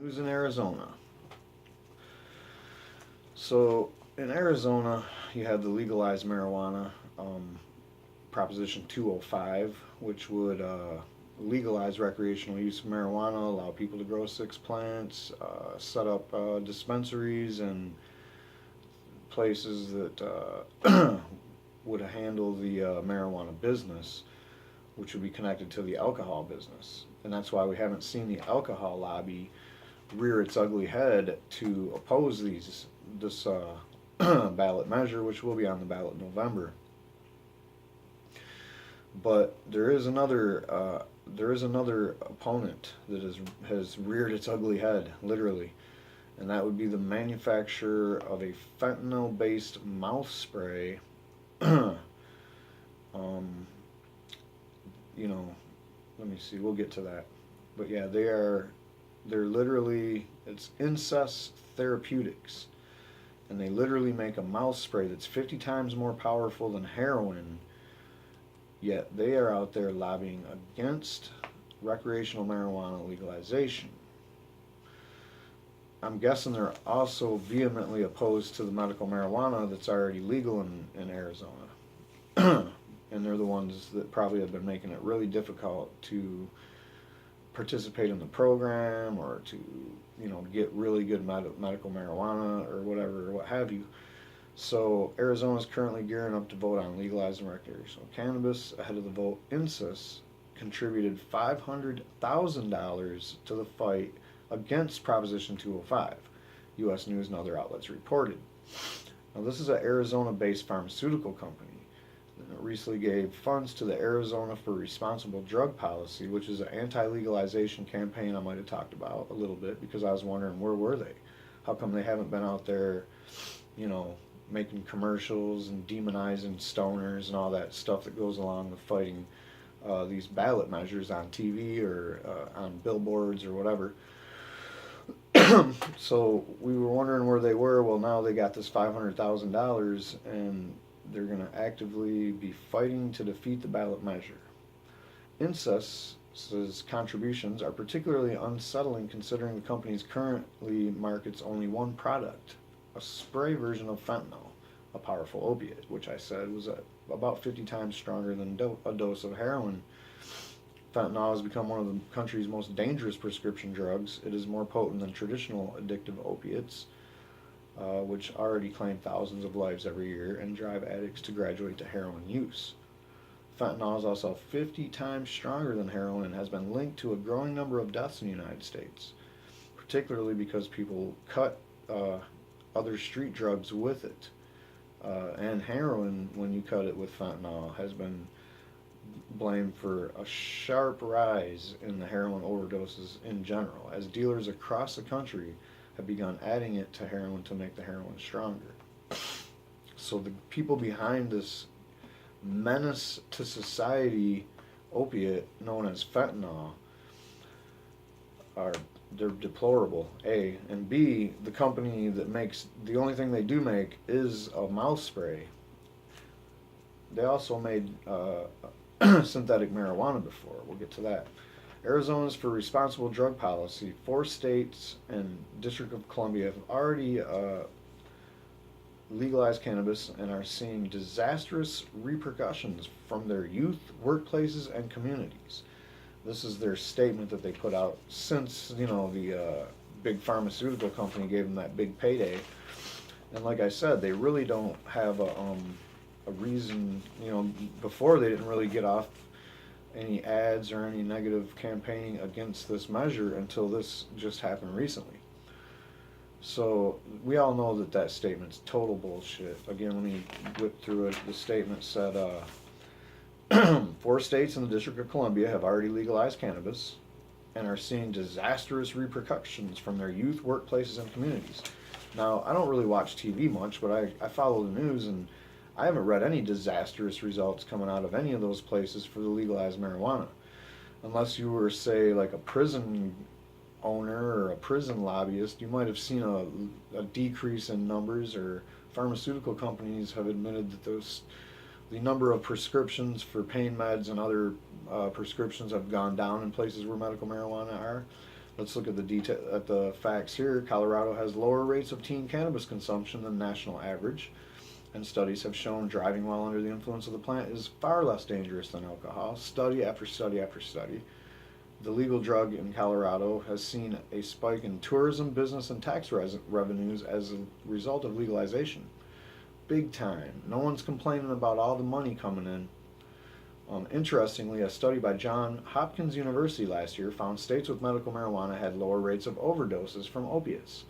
News in Arizona. So in Arizona, you have the legalized marijuana, Proposition 205, which would legalize recreational use of marijuana, allow people to grow six plants, set up dispensaries and places that would handle the marijuana business, which would be connected to the alcohol business. And that's why we haven't seen the alcohol lobby rear its ugly head to oppose this ballot measure, which will be on the ballot in November. But there is another opponent that has reared its ugly head, literally, and that would be the manufacturer of a fentanyl-based mouth spray. um, you know, Let me see. We'll get to that. But yeah, they're literally, it's Incest Therapeutics, and they literally make a mouth spray that's 50 times more powerful than heroin. Yet they are out there lobbying against recreational marijuana legalization. I'm guessing they're also vehemently opposed to the medical marijuana that's already legal in Arizona. And they're the ones that probably have been making it really difficult to participate in the program or to, get really good medical marijuana or whatever, or what have you. So Arizona is currently gearing up to vote on legalizing recreational cannabis. Ahead of the vote, INSIS contributed $500,000 to the fight against Proposition 205, U.S. News and other outlets reported. Now, this is an Arizona-based pharmaceutical company that recently gave funds to the Arizona for Responsible Drug Policy, which is an anti-legalization campaign I might have talked about a little bit, because I was wondering, where were they? How come they haven't been out there, making commercials and demonizing stoners and all that stuff that goes along with fighting these ballot measures on TV or on billboards or whatever. So we were wondering where they were. Well, now they got this $500,000, and they're going to actively be fighting to defeat the ballot measure. Incest's contributions are particularly unsettling considering the company currently markets only one product, a spray version of fentanyl, a powerful opiate, which I said was about 50 times stronger than a dose of heroin. Fentanyl has become one of the country's most dangerous prescription drugs. It is more potent than traditional addictive opiates, which already claim thousands of lives every year and drive addicts to graduate to heroin use. Fentanyl is also 50 times stronger than heroin and has been linked to a growing number of deaths in the United States, particularly because people cut other street drugs with it. And heroin, when you cut it with fentanyl, has been blamed for a sharp rise in the heroin overdoses in general, as dealers across the country have begun adding it to heroin to make the heroin stronger. So the people behind this menace to society opiate known as fentanyl they're deplorable, A. And B, the company that makes, the only thing they do make is a mouth spray. They also made synthetic marijuana before. We'll get to that. Arizona's for Responsible Drug Policy. 4 states and District of Columbia have already legalized cannabis and are seeing disastrous repercussions from their youth, workplaces, and communities. This is their statement that they put out since, the big pharmaceutical company gave them that big payday. And like I said, they really don't have a reason, before they didn't really get off any ads or any negative campaigning against this measure until this just happened recently. So we all know that statement's total bullshit. Again, let me whip through it. The statement said, 4 states and the District of Columbia have already legalized cannabis and are seeing disastrous repercussions from their youth, workplaces, and communities. Now, I don't really watch TV much, but I follow the news, and I haven't read any disastrous results coming out of any of those places for the legalized marijuana. Unless you were, say, like a prison owner or a prison lobbyist, you might have seen a decrease in numbers, or pharmaceutical companies have admitted that the number of prescriptions for pain meds and other prescriptions have gone down in places where medical marijuana are. Let's look at the facts here. Colorado has lower rates of teen cannabis consumption than national average, and studies have shown driving while under the influence of the plant is far less dangerous than alcohol. Study after study after study. The legal drug in Colorado has seen a spike in tourism, business, and tax revenues as a result of legalization. Big time. No one's complaining about all the money coming in. Interestingly, a study by Johns Hopkins University last year found states with medical marijuana had lower rates of overdoses from opiates.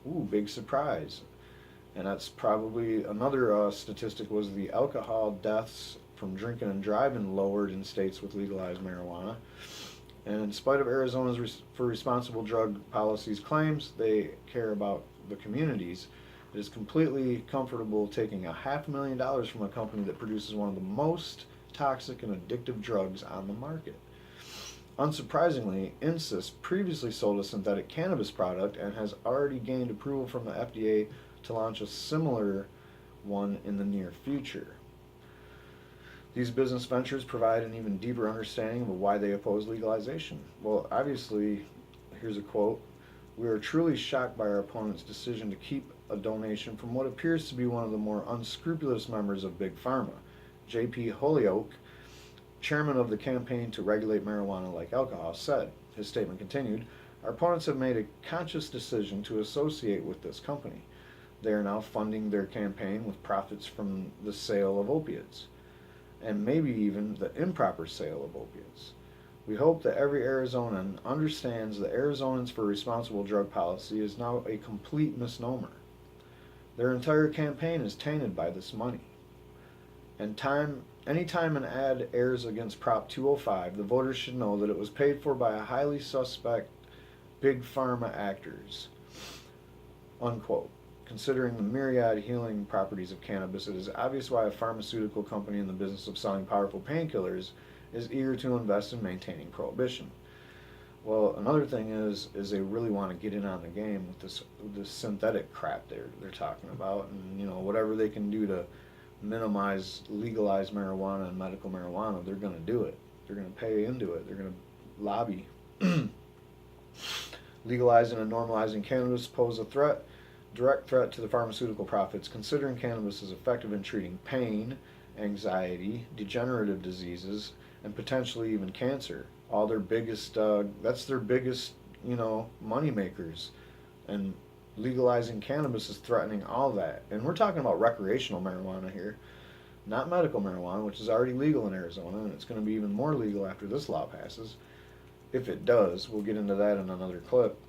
Ooh, big surprise. And that's probably another statistic was the alcohol deaths from drinking and driving lowered in states with legalized marijuana. And in spite of Arizona's for responsible drug policies claims they care about the communities, it is completely comfortable taking $500,000 from a company that produces one of the most toxic and addictive drugs on the market. Unsurprisingly, Insys previously sold a synthetic cannabis product and has already gained approval from the FDA to launch a similar one in the near future. These business ventures provide an even deeper understanding of why they oppose legalization. Well, obviously, here's a quote, "We are truly shocked by our opponent's decision to keep a donation from what appears to be one of the more unscrupulous members of Big Pharma, J.P. Holyoake, chairman of the campaign to regulate marijuana like alcohol, said." His statement continued, "Our opponents have made a conscious decision to associate with this company. They are now funding their campaign with profits from the sale of opiates, and maybe even the improper sale of opiates. We hope that every Arizonan understands that Arizonans for Responsible Drug Policy is now a complete misnomer. Their entire campaign is tainted by this money. And anytime an ad airs against Prop 205, the voters should know that it was paid for by a highly suspect Big Pharma actors." Unquote. Considering the myriad healing properties of cannabis, it is obvious why a pharmaceutical company in the business of selling powerful painkillers is eager to invest in maintaining prohibition. Well, another thing is they really want to get in on the game with this synthetic crap they're talking about, and whatever they can do to minimize legalized marijuana and medical marijuana, they're going to do it. They're going to pay into it. They're going to lobby. Legalizing and normalizing cannabis pose a direct threat to the pharmaceutical profits, considering cannabis is effective in treating pain, anxiety, degenerative diseases, and potentially even cancer. All their biggest, that's their biggest, money makers. And legalizing cannabis is threatening all that. And we're talking about recreational marijuana here, not medical marijuana, which is already legal in Arizona, and it's going to be even more legal after this law passes. If it does, we'll get into that in another clip.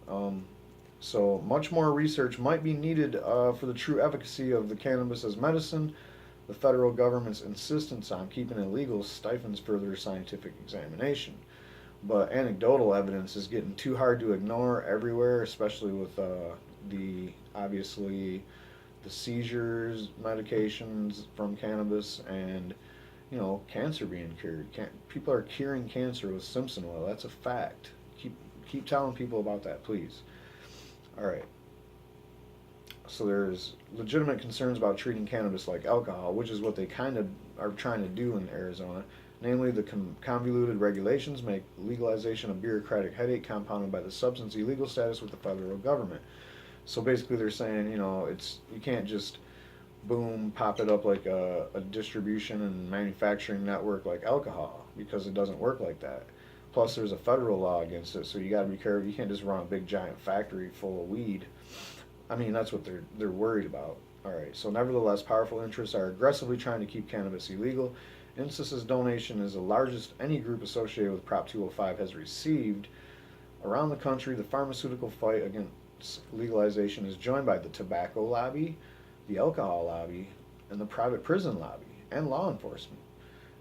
So much more research might be needed for the true efficacy of the cannabis as medicine. The federal government's insistence on keeping it legal stifles further scientific examination. But anecdotal evidence is getting too hard to ignore everywhere, especially with obviously the seizures, medications from cannabis, and cancer being cured. People are curing cancer with Simpson oil. That's a fact. Keep telling people about that, please. All right. So there's legitimate concerns about treating cannabis like alcohol, which is what they kind of are trying to do in Arizona. Namely, the convoluted regulations make legalization a bureaucratic headache compounded by the substance illegal status with the federal government. So basically they're saying, you can't just boom, pop it up like a distribution and manufacturing network like alcohol, because it doesn't work like that. Plus there's a federal law against it, so you got to be careful. You can't just run a big giant factory full of weed. I mean, that's what they're worried about. All right, so nevertheless, powerful interests are aggressively trying to keep cannabis illegal. Insys's donation is the largest any group associated with Prop 205 has received. Around the country, the pharmaceutical fight against legalization is joined by the tobacco lobby, the alcohol lobby, and the private prison lobby, and law enforcement.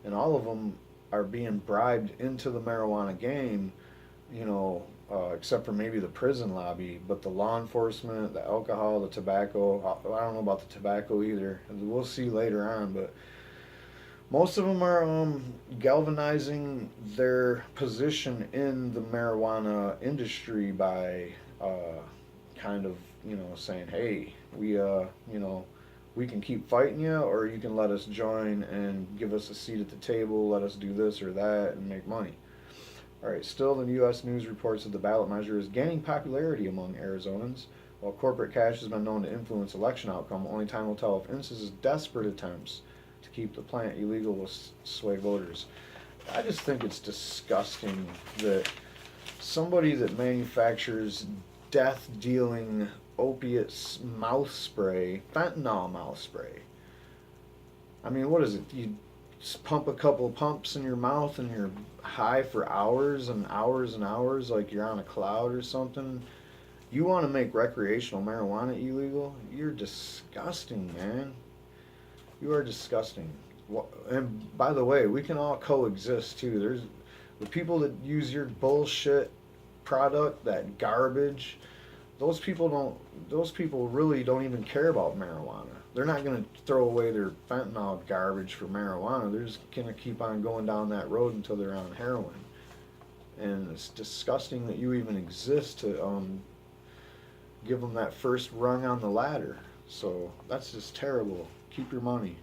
And all of them are being bribed into the marijuana game, except for maybe the prison lobby, but the law enforcement, the alcohol, the tobacco, I don't know about the tobacco either. We'll see later on, but most of them are galvanizing their position in the marijuana industry by kind of, saying, hey, we can keep fighting you, or you can let us join and give us a seat at the table, let us do this or that and make money. All right, still the U.S. News reports that the ballot measure is gaining popularity among Arizonans. While corporate cash has been known to influence election outcome, only time will tell if INS's desperate attempts to keep the plant illegal will sway voters. I just think it's disgusting that somebody that manufactures death-dealing opiates mouth spray, fentanyl mouth spray. I mean, what is it? You just pump a couple of pumps in your mouth and you're high for hours and hours and hours like you're on a cloud or something. You want to make recreational marijuana illegal? You're disgusting, man. You are disgusting. And by the way, we can all coexist too. There's the people that use your bullshit product, that garbage. Those people don't. Those people really don't even care about marijuana. They're not going to throw away their fentanyl garbage for marijuana. They're just going to keep on going down that road until they're on heroin. And it's disgusting that you even exist to give them that first rung on the ladder. So that's just terrible. Keep your money.